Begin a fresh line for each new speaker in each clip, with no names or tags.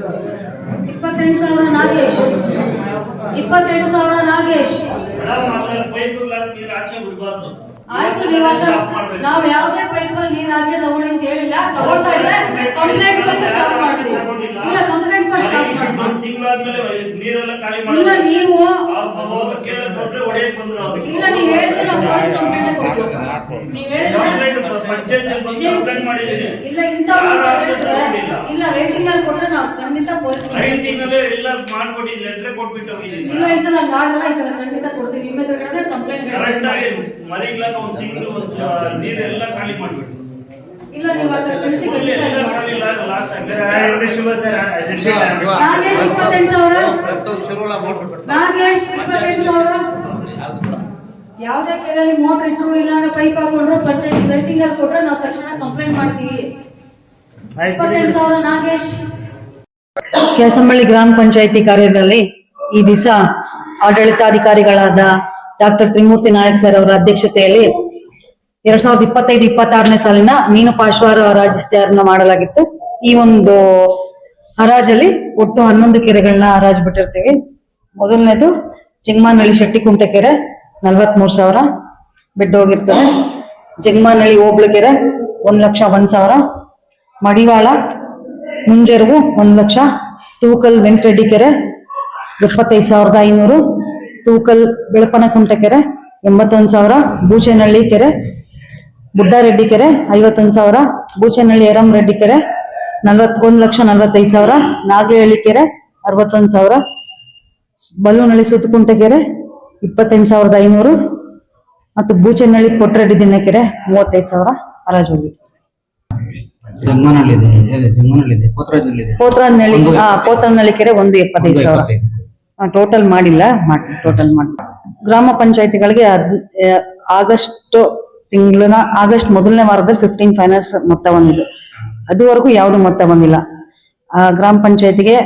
28,000 ನಾಗೇಶ್. 28,000 ನಾಗೇಶ್. ಆಯ್ತು, ನಾವ್ ಯಾವ್ದೇ ಪೈಪಲ್ಲಿ ನೀರ್ ಆಚೆ ತಗೊಳ್ಳಿ ಅಂತ ಹೇಳಿಲ್ಲ. ತಗೊಳ್ತಾ ಇದ್ರೆ ಕಂಪ್ಲೇಂಟ್ ಕೊಟ್ಟು ಸ್ಟಾಪ್ ಮಾಡ್ತೀವಿ. ಇಲ್ಲ, ಕಂಪ್ಲೇಂಟ್ ಕೊಟ್ಟು ಸ್ಟಾಪ್ ಮಾಡ್ತೀವಿ. ಇಲ್ಲ, ನೀವು ಇಲ್ಲ, ನೀವ್ ಹೇಳಿದ್ರೆ ನಾವು ಪೊಲೀಸ್ ಕಂಪ್ಲೇಂಟ್ ಕೊಡ್ತೀವಿ. ನೀವ್ ಹೇಳಿದ್ರೆ ಇಲ್ಲ, ಇಂಥ ಇಲ್ಲ ರೇಟಿಂಗ್ ಅಲ್ಲಿ ಕೊಟ್ರೆ ನಾವು ಖಂಡಿತ ಪೊಲೀಸ್ ಇಲ್ಲ, ಈ ಸಲ ಆಗಲ್ಲ. ಈ ಸಲ ಖಂಡಿತ ಕೊಡ್ತೀವಿ. ನಿಮ್ಮ ಎದುರುಗಡೆ ಕಂಪ್ಲೇಂಟ್
ನೀರೆಲ್ಲ ಖಾಲಿ ಮಾಡ್ಬಿಟ್ಟು
ಇಲ್ಲ, ನೀವು ಅದನ್ನ ತಿಳಿಸಿ. ನಾಗೇಶ್ 28,000. ನಾಗೇಶ್ 28,000. ಯಾವ್ದೇ ಕೆರೆಯಲ್ಲಿ ಮೋಟರ್ ಇಟ್ರು ಇಲ್ಲ ಅಂದ್ರೆ ಪೈಪ್ ಹಾಕೊಂಡ್ರು ಪಂಚಾಯತ್ ರೇಟಿಂಗ್ ಅಲ್ಲಿ ಕೊಟ್ರೆ ನಾವು ತಕ್ಷಣ ಕಂಪ್ಲೇಂಟ್ ಮಾಡ್ತೀವಿ. 28,000 ನಾಗೇಶ್.
ಕೆಸಂಬಳ್ಳಿ ಗ್ರಾಮ ಪಂಚಾಯಿತಿ ಕಾರ್ಯದಲ್ಲಿ ಈ ದಿವಸ ಆಡಳಿತಾಧಿಕಾರಿಗಳಾದ ಡಾಕ್ಟರ್ ತ್ರಿಮೂರ್ತಿ ನಾಯಕ್ ಸರ್ ಅವರ ಅಧ್ಯಕ್ಷತೆಯಲ್ಲಿ 2025-26ನೇ ಸಾಲಿನ ಮೀನು ಪಾಶ್ವಾರ ಹರಾಜಿಸ್ತಾರನ್ನ ಮಾಡಲಾಗಿತ್ತು. ಈ ಒಂದು ಹರಾಜಲ್ಲಿ ಒಟ್ಟು 11 ಕೆರೆಗಳನ್ನ ಹರಾಜು ಬಿಟ್ಟಿರ್ತೀವಿ. ಮೊದಲನೇದು ಜಂಗಮಾನಹಳ್ಳಿ ಶೆಟ್ಟಿಕುಂಟೆ ಕೆರೆ 43,000 ಬಿಟ್ಟು ಹೋಗಿರ್ತದೆ. ಜಂಗಮಾನಹಳ್ಳಿ ಹೋಬಳಿ ಕೆರೆ 1,01,000. ಮಡಿವಾಳ ಮುಂಜೆರುವು 1,00,000. ತೂಕಲ್ ವೆಂಕಟರೆಡ್ಡಿ ಕೆರೆ 75,500. ತೂಕಲ್ ಬೆಳಪನಕುಂಟೆ ಕೆರೆ 81,000. ಬೂಚನಹಳ್ಳಿ ಕೆರೆ ಬುಡ್ಡಾರೆಡ್ಡಿ ಕೆರೆ 51,000. ಬೂಚನಹಳ್ಳಿ ಎರಮರೆಡ್ಡಿ ಕೆರೆ 1,45,000. ನಾಗೇಹಳ್ಳಿ ಕೆರೆ 61,000. ಬಲ್ಲೂನಹಳ್ಳಿ ಸುತ್ತಕುಂಟೆ ಕೆರೆ 28,500 ಮತ್ತು ಬೂಚನಹಳ್ಳಿ ಕೊಟ್ರೆಡ್ಡಿ ದಿನ ಕೆರೆ 35,000 ಹರಾಜು ಹೋಗಿದೆ. ಪೋತನಹಳ್ಳಿ ಕೆರೆ 1,75,000 ಟೋಟಲ್ ಮಾಡಿಲ್ಲ. ಟೋಟಲ್ ಮಾಡಿ ಗ್ರಾಮ ಪಂಚಾಯತಿಗಳಿಗೆ ಆಗಸ್ಟ್ ತಿಂಗಳಿನ ಆಗಸ್ಟ್ ಮೊದಲನೇ ವಾರದಲ್ಲಿ 15 ಫೈನಾನ್ಸ್ ಮೊತ್ತ ಬಂದಿದೆ. ಅದುವರೆಗೂ ಯಾವುದು ಮೊತ್ತ ಬಂದಿಲ್ಲ. ಗ್ರಾಮ ಪಂಚಾಯತಿಗೆ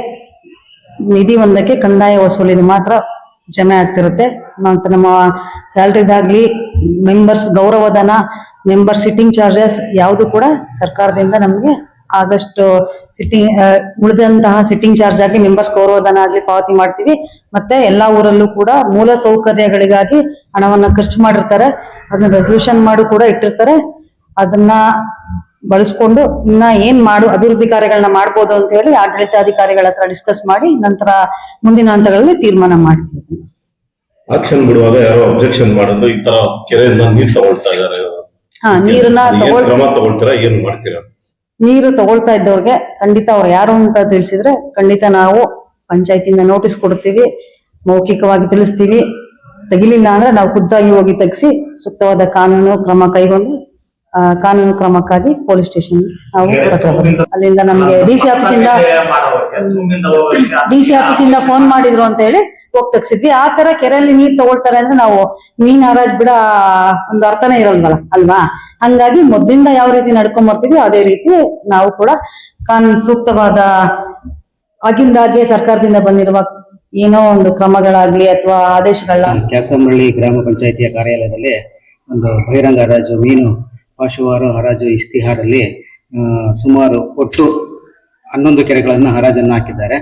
ನಿಧಿ ಒಂದಕ್ಕೆ ಕಂದಾಯ ವಸೂಲಿಗೆ ಮಾತ್ರ ಜಮೆ ಆಗ್ತಿರುತ್ತೆ. ಮತ್ತು ನಮ್ಮ ಸ್ಯಾಲ್ರಿದಾಗ್ಲಿ ಮೆಂಬರ್ಸ್ ಗೌರವಧನ, ಮೆಂಬರ್ ಸಿಟ್ಟಿಂಗ್ ಚಾರ್ಜಸ್ ಯಾವುದು ಕೂಡ ಸರ್ಕಾರದಿಂದ ನಮಗೆ ಆಗಸ್ಟ್ ಉಳಿದಂತಹ ಸಿಟ್ಟಿಂಗ್ ಚಾರ್ಜ್ ಆಗಿ ಮೆಂಬರ್ಸ್ ಗೌರವಧನ ಆಗ್ಲಿ ಪಾವತಿ ಮಾಡ್ತೀವಿ. ಮತ್ತೆ ಎಲ್ಲಾ ಊರಲ್ಲೂ ಕೂಡ ಮೂಲ ಸೌಕರ್ಯಗಳಿಗಾಗಿ ಹಣವನ್ನ ಖರ್ಚು ಮಾಡಿರ್ತಾರೆ. ಅದನ್ನ ರೆಸಲ್ಯೂಷನ್ ಮಾಡಿ ಕೂಡ ಇಟ್ಟಿರ್ತಾರೆ. ಅದನ್ನ ಬಳಸ್ಕೊಂಡು ಇನ್ನ ಏನ್ ಅಭಿವೃದ್ಧಿ ಕಾರ್ಯಗಳನ್ನ ಮಾಡ್ಬೋದು ಅಂತ ಹೇಳಿ ಆಡಳಿತಾಧಿಕಾರಿಗಳ ಹತ್ರ ಡಿಸ್ಕಸ್ ಮಾಡಿ ನಂತರ ಮುಂದಿನ ಹಂತಗಳಲ್ಲಿ ತೀರ್ಮಾನ ಮಾಡ್ತೀವಿ.
ಆಕ್ಷನ್ ಬಿಡುವಾಗ ಯಾರೋ ಅಬ್ಜೆಕ್ಷನ್ ಮಾಡೋದು ಈ ತರ ಕೆರೆಯಿಂದ ನೀರು ತಗೊಳ್ತಾ ಇದಾರೆ.
ನೀರನ್ನ
ತಗೊಳ್ತೀರಾ, ಏನ್ ಮಾಡ್ತೀರಾ?
ನೀರು ತಗೊಳ್ತಾ ಇದ್ದವ್ರಿಗೆ ಖಂಡಿತ ಅವ್ರು ಯಾರು ಅಂತ ತಿಳಿಸಿದ್ರೆ ಖಂಡಿತ ನಾವು ಪಂಚಾಯತಿಯಿಂದ ನೋಟಿಸ್ ಕೊಡ್ತೀವಿ, ಮೌಖಿಕವಾಗಿ ತಿಳಿಸ್ತೀವಿ. ತೆಗಿಲಿಲ್ಲ ಅಂದ್ರೆ ನಾವು ಖುದ್ದಾಗಿ ಹೋಗಿ ತೆಗಿಸಿ ಸೂಕ್ತವಾದ ಕಾನೂನು ಕ್ರಮ ಕೈಗೊಂಡು ಕಾನೂನು ಕ್ರಮಕ್ಕಾಗಿ ಪೊಲೀಸ್ ಸ್ಟೇಷನ್ ನಾವು ಅಲ್ಲಿಂದ ನಮ್ಗೆ ಡಿ ಸಿ ಆಫೀಸಿಂದ ಫೋನ್ ಮಾಡಿದ್ರು ಅಂತ ಹೇಳಿ ಹೋಗಿ ತೆಗ್ಸಿದ್ವಿ. ಆ ತರ ಕೆರೆಯಲ್ಲಿ ನೀರ್ ತಗೊಳ್ತಾರೆ ಅಂದ್ರೆ ನಾವು ಮೀನ್ ಹರಾಜ್ ಬಿಡ ಒಂದು ಅರ್ಥನೇ ಇರಲ್ವಲ್ಲ ಅಲ್ವಾ. ಹಂಗಾಗಿ ಮೊದ್ಲಿಂದ ಯಾವ ರೀತಿ ನಡ್ಕೊಂಡ್ ಬರ್ತೀವಿ ಅದೇ ರೀತಿ ನಾವು ಕೂಡ ಕಾನೂನು ಸೂಕ್ತವಾದ ಆಗಿಂದಾಗೆ ಸರ್ಕಾರದಿಂದ ಬಂದಿರುವ ಏನೋ ಒಂದು ಕ್ರಮಗಳಾಗ್ಲಿ ಅಥವಾ ಆದೇಶಗಳನ್ನ
ಕೆಸಂಬಳ್ಳಿ ಗ್ರಾಮ ಪಂಚಾಯಿತಿಯ ಕಾರ್ಯಾಲಯದಲ್ಲಿ ಒಂದು ಬಹಿರಂಗ ಹರಾಜು ಮೀನು ಪಾಶುವಾರು ಹರಾಜು ಇಸ್ತಿಹಾರಲ್ಲಿ ಸುಮಾರು ಒಟ್ಟು 11 ಕೆರೆಗಳನ್ನು ಹರಾಜನ್ನು ಹಾಕಿದ್ದಾರೆ.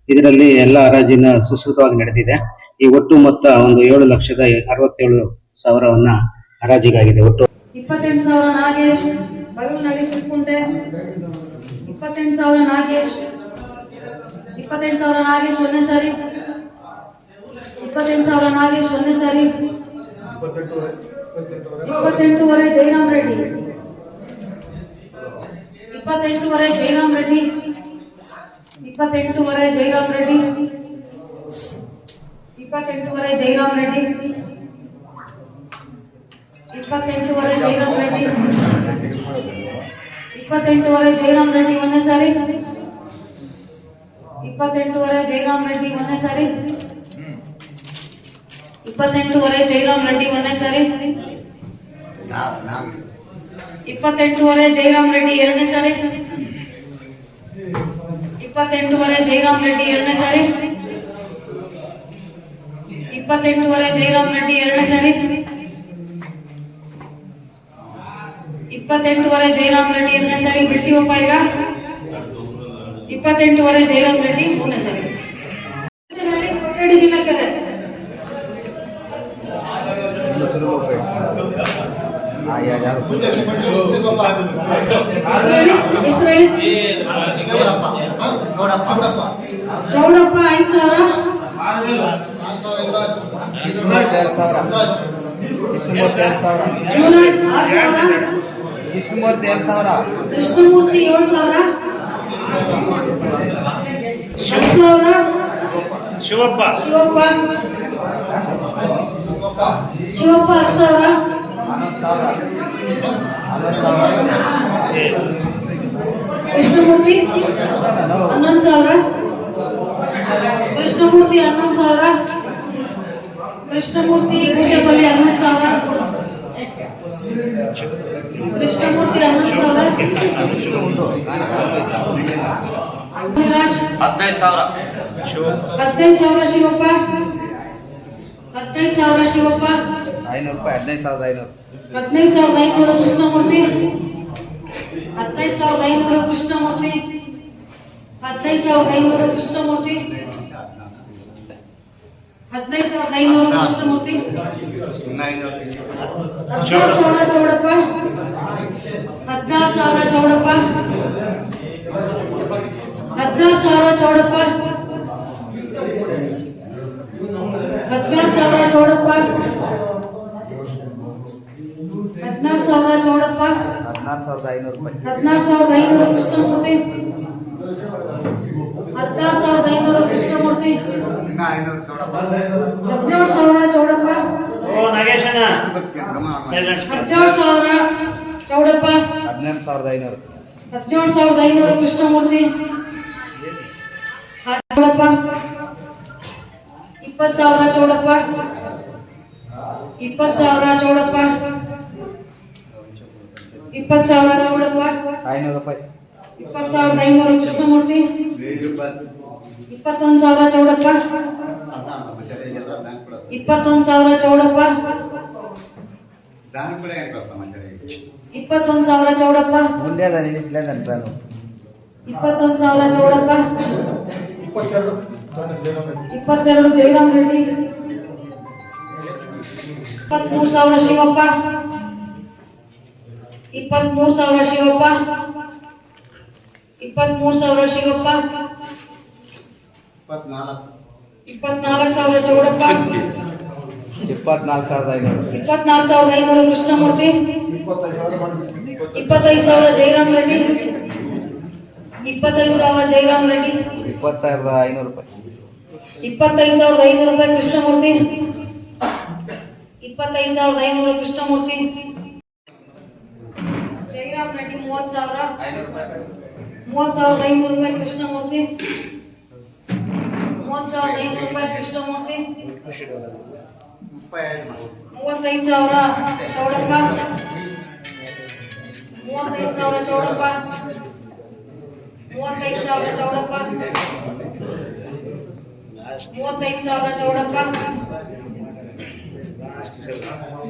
ಇದರಲ್ಲಿ ಎಲ್ಲ ಹರಾಜಿನ ಸುಸೂತ್ರವಾಗಿ ನಡೆದಿದೆ. ಈ ಒಟ್ಟು ಮೊತ್ತ ಒಂದು 7,67,000 ಹರಾಜಿಗಾಗಿದೆ. ಒಟ್ಟು
28,000 ನಾಗೇಶ್. ಬಲ್ಲೂನಹಳ್ಳಿ ಸುತ್ತಕುಂಟೆ 28,000 ನಾಗೇಶ್. 28,000 ನಾಗೇಶ್ ಒಂದೇ ಸಾರಿ. 28,000 ನಾಗೇಶ್ ಒಂದೇ ಸಾರಿ. 28,500 ಜಯರಾಮ್ ರೆಡ್ಡಿ. 28,500 ಜಯರಾಮ್ ರೆಡ್ಡಿ. 28,500 ಜಯರಾಮ್ ರೆಡ್ಡಿ. 28,500 ಜಯರಾಮ್ ರೆಡ್ಡಿ. 28,500 ಜಯರಾಮ್ ರೆಡ್ಡಿ. 28,500 ಜಯರಾಮ್ ರೆಡ್ಡಿ ಒಂದೇ ಸಾರಿ. 28,500 ಜಯರಾಮ್ ರೆಡ್ಡಿ ಒಂದೇ ಸಾರಿ. 28,500 ಜಯರಾಮ್ ರೆಡ್ಡಿ ಒಂದೇ ಸಾರಿ. 28,500 ಜಯರಾಮ್ ರೆಡ್ಡಿ ಎರಡನೇ ಸಾರಿ. 28,500 ಜಯರಾಮ್ ರೆಡ್ಡಿ ಎರಡನೇ ಸಾರಿ. 28,500 ಜಯರಾಮ್ ರೆಡ್ಡಿ ಎರಡನೇ ಸಾರಿ. 28,500 ಜಯರಾಮ್ ರೆಡ್ಡಿ ಎರಡನೇ ಸಾರಿ. ಬಿಡ್ತೀವಪ್ಪ ಈಗ. 28 ಜಯರಾಮ್ ರೆಡ್ಡಿ 3ನೇ ಸಾರಿ. ಕೊಠಡಿ ದಿನಕರ ಚೌಡಪ್ಪ 5,000. ಯುವರಾಜ್ 6,000. ಕೃಷ್ಣಮೂರ್ತಿ 7,000. 10,000.
ಶಿವಪ್ಪ
ಶಿವಪ್ಪ 10,000. ಕೃಷ್ಣಮೂರ್ತಿ 11,000. ಕೃಷ್ಣಮೂರ್ತಿ 11,000. ಕೃಷ್ಣಮೂರ್ತಿ ಪೂಜಾಪಲ್ಲಿ 11,000. ಕೃಷ್ಣಮೂರ್ತಿ 11,000. ಮುನಿರಾಜ್
15,000.
15,000. ಶಿವಪ್ಪ 15,000. ಶಿವಪ್ಪ
15,500.
15,500. ಕೃಷ್ಣಮೂರ್ತಿ 15,500. ಕೃಷ್ಣಮೂರ್ತಿ 15,500. ಕೃಷ್ಣಮೂರ್ತಿ 15,500. ಕೃಷ್ಣಮೂರ್ತಿ 16,000. ಚೌಡಪ್ಪ 16,000. ಚೌಡಪ್ಪ 16,000. ಚೌಡಪ್ಪ 16,000. ಚೌಡಪ್ಪ 16,000. ಚೌಡಪ್ಪ 16,500. ಕೃಷ್ಣಮೂರ್ತಿ 16,500. ಕೃಷ್ಣಮೂರ್ತಿ 17,000. ಚೌಡಪ್ಪ
ಓ ನಾಗೇಶಣ್ಣ
17,000. ಚೌಡಪ್ಪ
17,500.
17,500. ಕೃಷ್ಣಮೂರ್ತಿ ಚೌಡಪ್ಪ 20,000. ಚೌಡಪ್ಪ 20,000. ಚೌಡಪ್ಪ 20,000. ಚೌಡಪ್ಪ
500 ರೂಪಾಯಿ.
20,500. ಕೃಷ್ಣಮೂರ್ತಿ 21,000. ಚೌಡಪ್ಪ 21,000. ಚೌಡಪ್ಪ 21,000. ಚೌಡಪ್ಪ
ಮುಂದೆ ನಿಲ್ಲಿಸಲೇದಂತಾನು
21,000. ಚೌಡಪ್ಪ 22. ಜಯರಾಮ್ ರೆಡ್ಡಿ 23,000. ಶಿವಪ್ಪ 23,000. ಶಿವಪ್ಪ 23,000. ಶಿವಪ್ಪ 24,000. ಚೌಡಪ್ಪ
24,500.
24,500. ಕೃಷ್ಣಮೂರ್ತಿ 25,000. ಜಯರಾಮ್ ರೆಡ್ಡಿ 25,000. ಜಯರಾಮ್ ರೆಡ್ಡಿ
20,500 ರೂಪಾಯಿ.
25,500 ರೂಪಾಯಿ. ಕೃಷ್ಣಮೂರ್ತಿ 25,500. ಕೃಷ್ಣಮೂರ್ತಿ ಜಯರಾಮ್ ರೆಡ್ಡಿ 30,000. 30,500 ರೂಪಾಯಿ. ಕೃಷ್ಣಮೂರ್ತಿ 30,500 ರೂಪಾಯಿ. ಕೃಷ್ಣಮೂರ್ತಿ 35,000. ಚೌಡಪ್ಪ 35,000. ಚೌಡಪ್ಪ 35,000. ಚೌಡಪ್ಪ 35,000. ಚೌಡಪ್ಪ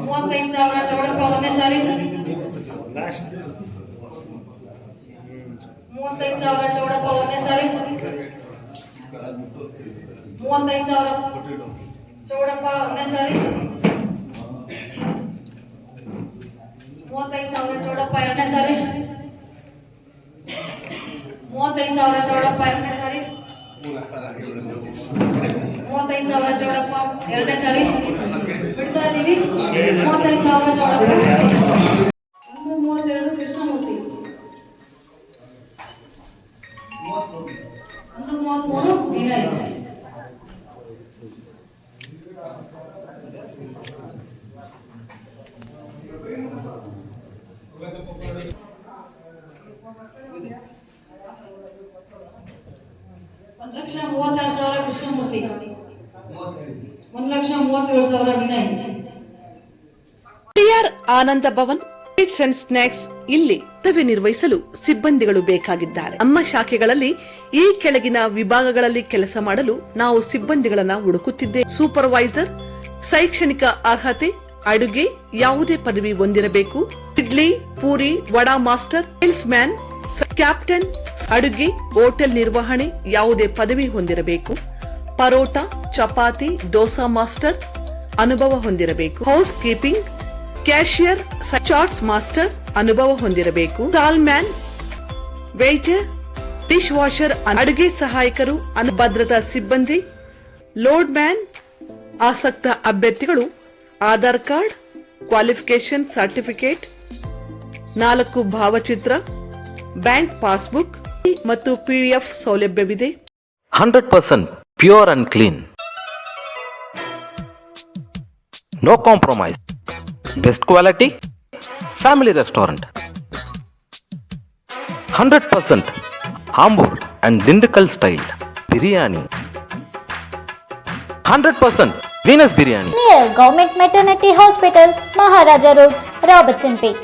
35,000. ಚೌಡಪ್ಪ 1ನೇ ಸಾರಿ 35,000. ಚೌಡಪ್ಪ 1ನೇ ಸಾರಿ 35,000. ಚೌಡಪ್ಪ 1ನೇ ಸಾರಿ 35,000. ಚೌಡಪ್ಪ 2ನೇ ಸಾರಿ 35,000. ಚೌಡಪ್ಪ 2ನೇ ಸಾರಿ 35,000. ಚೌಡಪ್ಪ 2ನೇ ಸಾರಿ ಬಿಡ್ತಾ ಇದೀವಿ. 35,000. Chowdappa 132. Krishnamurthy 133. Vinay 1,36,000. Krishnamurthy 1,37,000. Vinay
TR Ananda Bhavan sweets and snacks ಇಲ್ಲಿ ಕರ್ತವ್ಯ ನಿರ್ವಹಿಸಲು ಸಿಬ್ಬಂದಿಗಳು ಬೇಕಾಗಿದ್ದಾರೆ. ನಮ್ಮ ಶಾಖೆಗಳಲ್ಲಿ ಈ ಕೆಳಗಿನ ವಿಭಾಗಗಳಲ್ಲಿ ಕೆಲಸ ಮಾಡಲು ನಾವು ಸಿಬ್ಬಂದಿಗಳನ್ನ ಹುಡುಕುತ್ತಿದ್ದೇವೆ. ಸೂಪರ್ವೈಸರ್, ಶೈಕ್ಷಣಿಕ ಅರ್ಹತೆ, ಅಡುಗೆ ಯಾವುದೇ ಪದವಿ ಹೊಂದಿರಬೇಕು. Idli, puri, vada master, sales man, captain, ಅಡುಗೆ, ಹೋಟೆಲ್ ನಿರ್ವಹಣೆ, ಯಾವುದೇ ಪದವಿ ಹೊಂದಿರಬೇಕು. ಪರೋಟ, ಚಪಾತಿ, ದೋಸಾ ಮಾಸ್ಟರ್ ಅನುಭವ ಹೊಂದಿರಬೇಕು. House keeping, cashier, chaats master ಅನುಭವ ಹೊಂದಿರಬೇಕು. Stall man, waiter, dish washer, ಅಡುಗೆ ಸಹಾಯಕರು, ಭದ್ರತಾ ಸಿಬ್ಬಂದಿ, ಲೋಡ್ ಮ್ಯಾನ್. ಆಸಕ್ತ ಅಭ್ಯರ್ಥಿಗಳು ಆಧಾರ್ ಕಾರ್ಡ್, ಕ್ವಾಲಿಫಿಕೇಶನ್ ಸರ್ಟಿಫಿಕೇಟ್, 4 ಭಾವಚಿತ್ರ, ಬ್ಯಾಂಕ್ ಪಾಸ್ಬುಕ್ ಮತ್ತು PDF ಸೌಲಭ್ಯವಿದೆ.
100% pure and clean. No compromise. Best quality. Family restaurant. 100% Ambur and Dindukal style biryani. 100% Venus biryani.
Near Government Maternity Hospital, Maharaja Road, Robertson Pay.